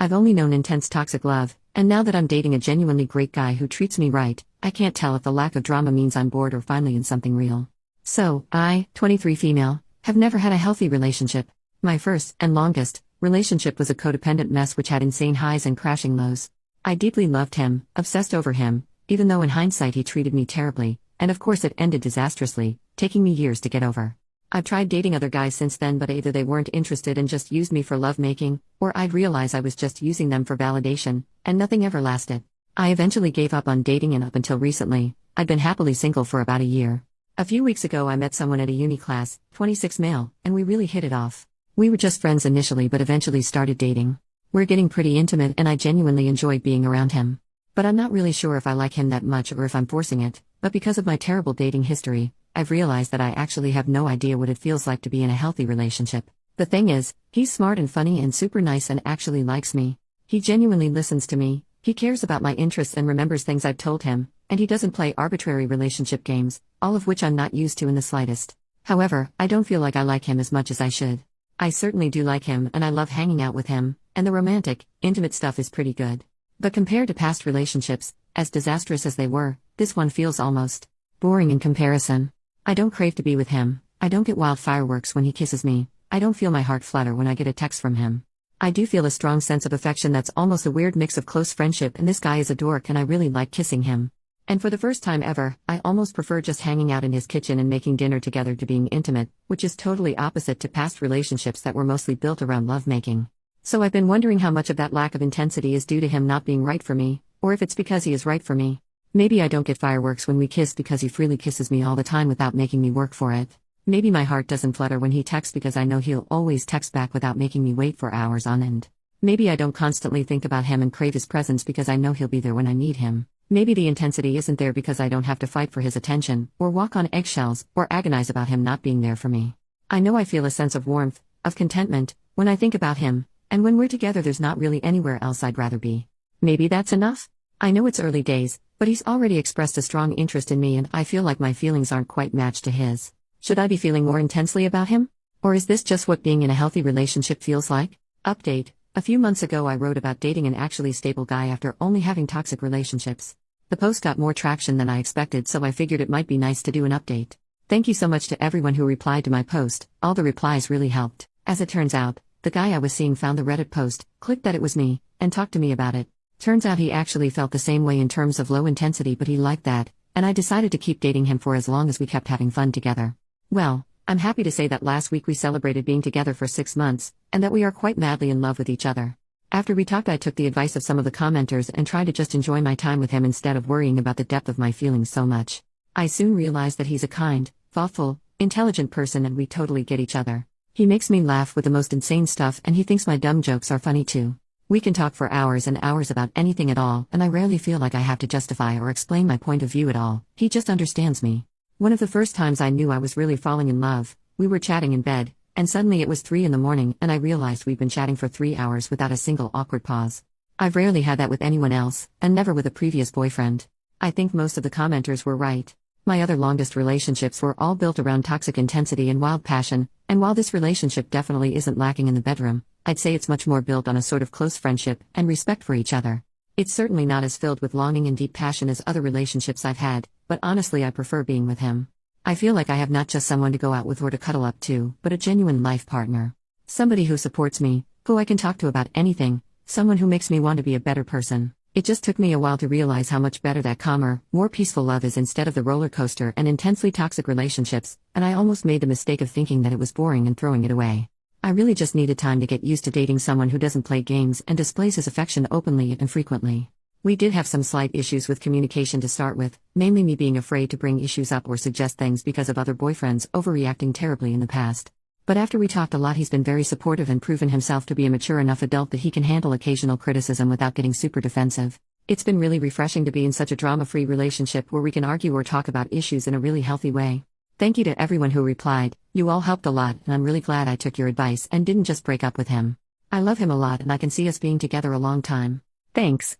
I've only known intense toxic love, and now that I'm dating a genuinely great guy who treats me right, I can't tell if the lack of drama means I'm bored or finally in something real. So, I, 23 female, have never had a healthy relationship. My first, and longest, relationship was a codependent mess which had insane highs and crashing lows. I deeply loved him, obsessed over him, even though in hindsight he treated me terribly, and of course it ended disastrously, taking me years to get over. I've tried dating other guys since then, but either they weren't interested and just used me for lovemaking, or I'd realize I was just using them for validation, and nothing ever lasted. I eventually gave up on dating, and up until recently, I'd been happily single for about a year. A few weeks ago I met someone at a uni class, 26 male, and we really hit it off. We were just friends initially but eventually started dating. We're getting pretty intimate and I genuinely enjoy being around him. But I'm not really sure if I like him that much or if I'm forcing it, but because of my terrible dating history, I've realized that I actually have no idea what it feels like to be in a healthy relationship. The thing is, he's smart and funny and super nice and actually likes me. He genuinely listens to me, he cares about my interests and remembers things I've told him, and he doesn't play arbitrary relationship games, all of which I'm not used to in the slightest. However, I don't feel like I like him as much as I should. I certainly do like him and I love hanging out with him, and the romantic, intimate stuff is pretty good. But compared to past relationships, as disastrous as they were, this one feels almost boring in comparison. I don't crave to be with him, I don't get wild fireworks when he kisses me, I don't feel my heart flutter when I get a text from him. I do feel a strong sense of affection that's almost a weird mix of close friendship, and this guy is a dork and I really like kissing him. And for the first time ever, I almost prefer just hanging out in his kitchen and making dinner together to being intimate, which is totally opposite to past relationships that were mostly built around lovemaking. So I've been wondering how much of that lack of intensity is due to him not being right for me, or if it's because he is right for me. Maybe I don't get fireworks when we kiss because he freely kisses me all the time without making me work for it. Maybe my heart doesn't flutter when he texts because I know he'll always text back without making me wait for hours on end. Maybe I don't constantly think about him and crave his presence because I know he'll be there when I need him. Maybe the intensity isn't there because I don't have to fight for his attention, or walk on eggshells, or agonize about him not being there for me. I know I feel a sense of warmth, of contentment, when I think about him, and when we're together there's not really anywhere else I'd rather be. Maybe that's enough? I know it's early days, but he's already expressed a strong interest in me and I feel like my feelings aren't quite matched to his. Should I be feeling more intensely about him? Or is this just what being in a healthy relationship feels like? Update: a few months ago I wrote about dating an actually stable guy after only having toxic relationships. The post got more traction than I expected, so I figured it might be nice to do an update. Thank you so much to everyone who replied to my post, all the replies really helped. As it turns out, the guy I was seeing found the Reddit post, clicked that it was me, and talked to me about it. Turns out he actually felt the same way in terms of low intensity, but he liked that, and I decided to keep dating him for as long as we kept having fun together. Well, I'm happy to say that last week we celebrated being together for 6 months, and that we are quite madly in love with each other. After we talked I took the advice of some of the commenters and tried to just enjoy my time with him instead of worrying about the depth of my feelings so much. I soon realized that he's a kind, thoughtful, intelligent person and we totally get each other. He makes me laugh with the most insane stuff and he thinks my dumb jokes are funny too. We can talk for hours and hours about anything at all, and I rarely feel like I have to justify or explain my point of view at all. He just understands me. One of the first times I knew I was really falling in love, we were chatting in bed, and suddenly it was 3 in the morning and I realized we'd been chatting for 3 hours without a single awkward pause. I've rarely had that with anyone else, and never with a previous boyfriend. I think most of the commenters were right. My other longest relationships were all built around toxic intensity and wild passion, and while this relationship definitely isn't lacking in the bedroom, I'd say it's much more built on a sort of close friendship and respect for each other. It's certainly not as filled with longing and deep passion as other relationships I've had, but honestly I prefer being with him. I feel like I have not just someone to go out with or to cuddle up to, but a genuine life partner. Somebody who supports me, who I can talk to about anything, someone who makes me want to be a better person. It just took me a while to realize how much better that calmer, more peaceful love is instead of the roller coaster and intensely toxic relationships, and I almost made the mistake of thinking that it was boring and throwing it away. I really just needed time to get used to dating someone who doesn't play games and displays his affection openly and frequently. We did have some slight issues with communication to start with, mainly me being afraid to bring issues up or suggest things because of other boyfriends overreacting terribly in the past. But after we talked a lot he's been very supportive and proven himself to be a mature enough adult that he can handle occasional criticism without getting super defensive. It's been really refreshing to be in such a drama-free relationship where we can argue or talk about issues in a really healthy way. Thank you to everyone who replied, you all helped a lot and I'm really glad I took your advice and didn't just break up with him. I love him a lot and I can see us being together a long time. Thanks.